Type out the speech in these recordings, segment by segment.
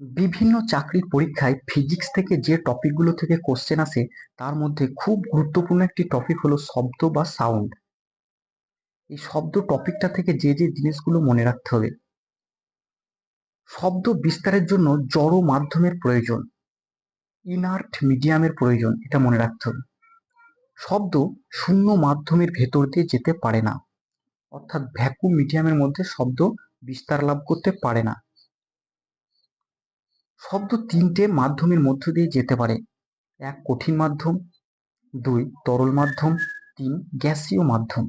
বিভিন্ন চাকরির পরীক্ষায় ফিজিক্স থেকে যে টপিকগুলো থেকে কোশ্চেন আসে তার মধ্যে খুব গুরুত্বপূর্ণ একটি টপিক হলো শব্দ বা সাউন্ড। এই শব্দ টপিকটা থেকে যে যে জিনিসগুলো মনে রাখতে হবে: শব্দ বিস্তারের জন্য জড় মাধ্যমের প্রয়োজন, ইনার্ট মিডিয়ামের প্রয়োজন, এটা মনে রাখতে হবে। শব্দ শূন্য মাধ্যমের ভেতর দিয়ে যেতে পারে না, অর্থাৎ ভ্যাকুয়াম মিডিয়ামের মধ্যে শব্দ বিস্তার লাভ করতে পারে না। শব্দ তিনটে মাধ্যমের মধ্য দিয়ে যেতে পারে: এক কঠিন মাধ্যম, দুই তরল মাধ্যম, তিন গ্যাসীয় মাধ্যম।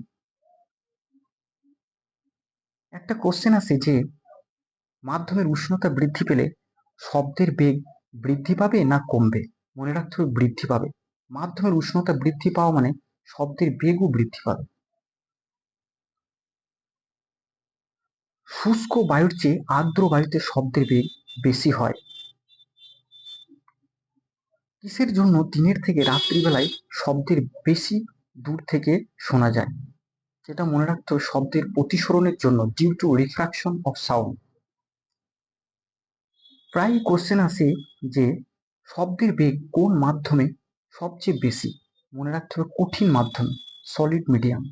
একটা কোশ্চেন আছে যে মাধ্যমের উষ্ণতা বৃদ্ধি পেলে শব্দের বেগ বৃদ্ধি পাবে না কমবে। মনে রাখতে হবে বৃদ্ধি পাবে। মাধ্যমের উষ্ণতা বৃদ্ধি পাওয়া মানে শব্দের বেগও বৃদ্ধি পাবে। শুষ্ক বায়ুর চেয়ে আর্দ্র বায়ুতে শব্দের বেগ বেশি হয়। কিসের জন্য দিনের থেকে রাত্রিবেলায় শব্দের বেশি দূর থেকে শোনা যায়? যেটা মনে রাখতে হবে, শব্দের প্রতিসরণের জন্য, due to refraction of sound. প্রায় কোশ্চেন আসে যে শব্দের বেগ কোন মাধ্যমে সবচেয়ে বেশি? মনে রাখতে হবে কঠিন মাধ্যম, সলিড মিডিয়াম।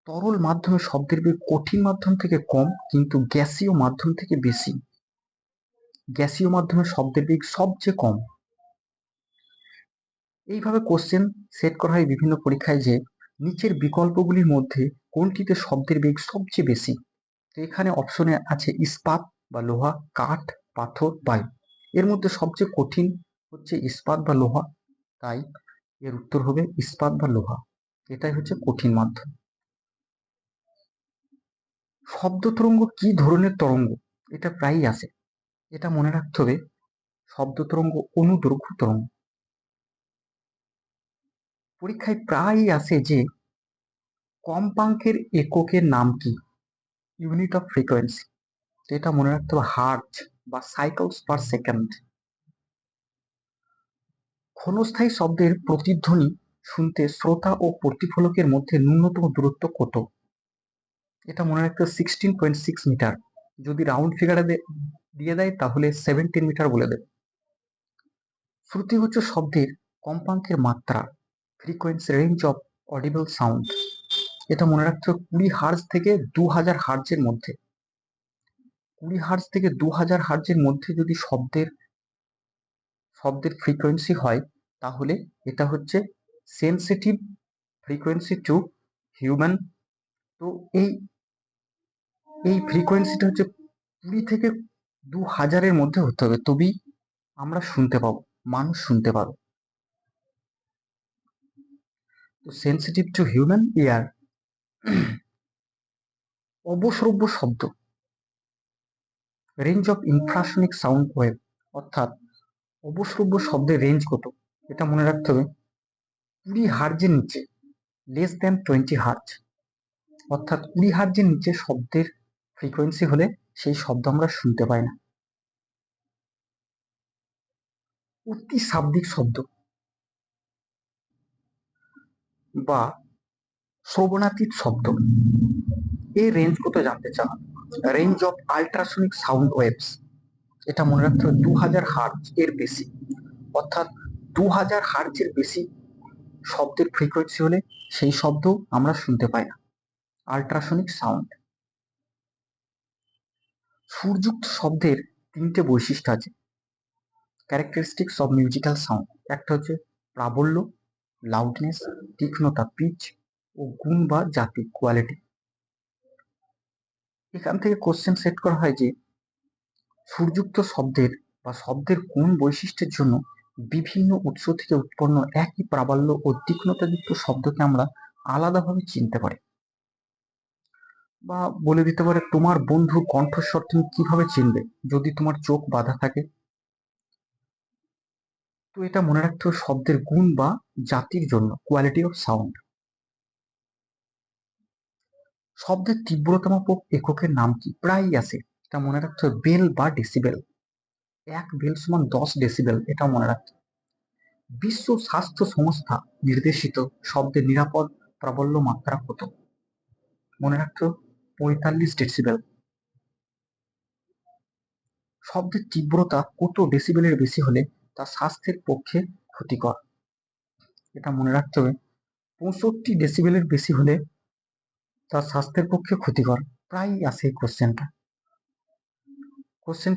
তরল মাধ্যমে শব্দের বেগ কঠিন মাধ্যম থেকে কম, কিন্তু গ্যাসীয় মাধ্যম থেকে বেশি। গ্যাসীয় মাধ্যমে শব্দের বেগ সবচেয়ে কম। এইভাবে কোশ্চেন সেট করা হয় বিভিন্ন পরীক্ষায় যে নিচের বিকল্পগুলির মধ্যে কোনটিতে শব্দের বেগ সবচেয়ে বেশি? তো এখানে অপশনে আছে ইস্পাত বা লোহা, কাঠ, পাথর, বায়ু। এর মধ্যে সবচেয়ে কঠিন হচ্ছে ইস্পাত বা লোহা, তাই এর উত্তর হবে ইস্পাত বা লোহা। এটাই হচ্ছে কঠিন মাধ্যম। শব্দ তরঙ্গ কি ধরনের তরঙ্গ? এটা প্রায়ই আসে, এটা মনে রাখতে হবে, শব্দ তরঙ্গ অনুদৈর্ঘ্য তরঙ্গ। পরীক্ষায় প্রায়ই আসে যে কম্পাঙ্কের এককের নাম কি? Unit of frequency. এটা মনে রাখতে হবে হার্টজ বা সাইকেলস পার সেকেন্ড। ক্ষণস্থায়ী শব্দের প্রতিধ্বনি শুনতে শ্রোতা ও প্রতিফলকের মধ্যে ন্যূনতম দূরত্ব কত? এটা মনে রাখতে 16.6 মিটার। যদি রাউন্ড ফিগারে দিয়ে দেয় তাহলে 17 মিটার বলে দেবে। শ্রুতিগোচর শব্দের কম্পাঙ্কের মাত্রা, frequency range of audible sound. এটা মনে রাখতে হবে 20 হার্জ থেকে 2000 হার্জের মধ্যে। 20 হার্জ থেকে 2000 হার্জের মধ্যে যদি শব্দের ফ্রিকোয়েন্সি হয়, তাহলে এটা হচ্ছে সেন্সিটিভ ফ্রিকোয়েন্সি টু হিউম্যান। তো এই এই ফ্রিকোয়েন্সিটা হচ্ছে 20 থেকে 2000-এর মধ্যে হতে হবে, তবেই আমরা শুনতে পাবো, মানুষ শুনতে পাবে। তো সেন্সিটিভ টু হিউম্যান ইয়ার। অবশ্রব্য শব্দ, range of infrasonic sound wave, অর্থাৎ অবশ্রব্য শব্দের রেঞ্জ কত? এটা মনে রাখতে হবে 20 হার্জের নিচে, লেস দ্যান 20 হার্জ। অর্থাৎ 20 হার্জের নিচে শব্দের ফ্রিকোয়েন্সি হলে সেই শব্দ আমরা শুনতে পাই না। অতি শাব্দিক শব্দ বা শ্রবণাতীত শব্দ, এর রেঞ্জ কত জানতে চাওয়া? Range of ultrasonic sound waves. এটা মনে রাখতে হবে 2000 হার্জ এর বেশি। অর্থাৎ 2000 হার্জের বেশি শব্দের ফ্রিকোয়েন্সি হলে সেই শব্দ আমরা শুনতে পাই না, আল্ট্রাসনিক সাউন্ড। সুরযুক্ত শব্দের তিনটে বৈশিষ্ট্য আছে, ক্যারেক্টারিস্টিক্স অফ মিউজিক্যাল সাউন্ড। একটা হচ্ছে প্রাবল্য, লাউডনেস, তীক্ষ্ণতা, পিচ, ও গুণ বা জাতি, কোয়ালিটি। এখান থেকে কোশ্চেন সেট করা হয় যে সুরযুক্ত শব্দের বা শব্দের কোন বৈশিষ্ট্যের জন্য বিভিন্ন উৎস থেকে উৎপন্ন একই প্রাবল্য ও তীক্ষ্ণতাযুক্ত শব্দকে আমরা আলাদাভাবে চিনতে পারি। বা বলে দিতে পারে, তোমার বন্ধুর কণ্ঠস্বর তুমি কিভাবে চিনবে যদি তোমার চোখ বাঁধা থাকে? তো এটা মনে রাখতে হবে শব্দের গুণ বা জাতির জন্য, কোয়ালিটি অফ সাউন্ড। শব্দের তীব্রতম এককের নাম কি? প্রায়ই আসে, এটা মনে রাখতে হবে বেল বা ডেসিবেল। 1 বেল সমান 10 ডেসিবেল, এটা মনে রাখতে হবে। বিশ্ব স্বাস্থ্য সংস্থা নির্দেশিত শব্দের নিরাপদ প্রাবল্য মাত্রা কত? মনে রাখতে হবে 45 ডেসিবেল। শব্দের তীব্রতা কত ডেসিবেলের বেশি হলে তা স্বাস্থ্যের পক্ষে ক্ষতিকর? এটা মনে রাখতে হবে, 65 ডেসিবেলের বেশি হলে তা স্বাস্থ্যের পক্ষে ক্ষতিকর। প্রায়ই আসে এই কোশ্চেনটা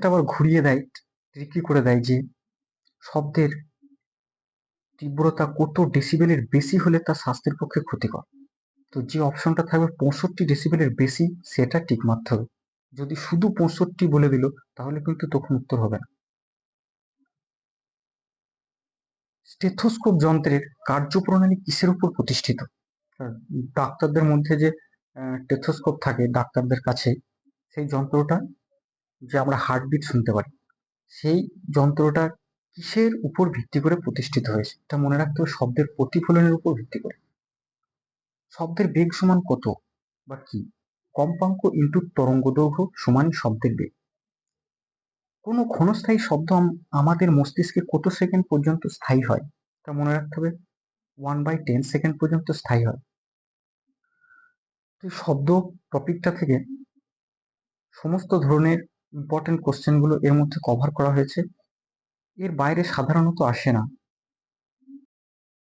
আবার ঘুরিয়ে দেয়, ট্রিকি করে দেয় যে শব্দের তীব্রতা কত ডেসিবেলের বেশি হলে তা স্বাস্থ্যের পক্ষে ক্ষতিকর। তো যে অপশনটা থাকবে 65 ডেসিবেলের বেশি সেটা টিক মারতে হবে। যদি শুধু 65 বলে দিল তাহলে কিন্তু তখন উত্তর হবে না। স্টেথোস্কোপ যন্ত্রের কার্যপ্রণালী কিসের উপর প্রতিষ্ঠিত? ডাক্তারদের মধ্যে যে স্টেথোস্কোপ থাকে ডাক্তারদের কাছে, সেই যন্ত্রটা যে আমরা হার্টবিট শুনতে পারি, সেই যন্ত্রটা কিসের উপর ভিত্তি করে প্রতিষ্ঠিত হয়েছে? এটা মনে রাখতে হবে, শব্দের প্রতিফলনের উপর ভিত্তি করে। শব্দের বেগ সমান কত বা কি? কম্পাঙ্ক ইন্টু তরঙ্গ দৈর্ঘ্য সমান শব্দের বেগ। কোনো ক্ষণস্থায়ী শব্দ আমাদের মস্তিষ্কে কত সেকেন্ড পর্যন্ত স্থায়ী হয়? তা মনে রাখতে হবে, 1/10 সেকেন্ড পর্যন্ত স্থায়ী হয়। তো শব্দ টপিকটা থেকে সমস্ত ধরনের ইম্পর্টেন্ট কোশ্চেনগুলো এর মধ্যে কভার করা হয়েছে। এর বাইরে সাধারণত আসে না।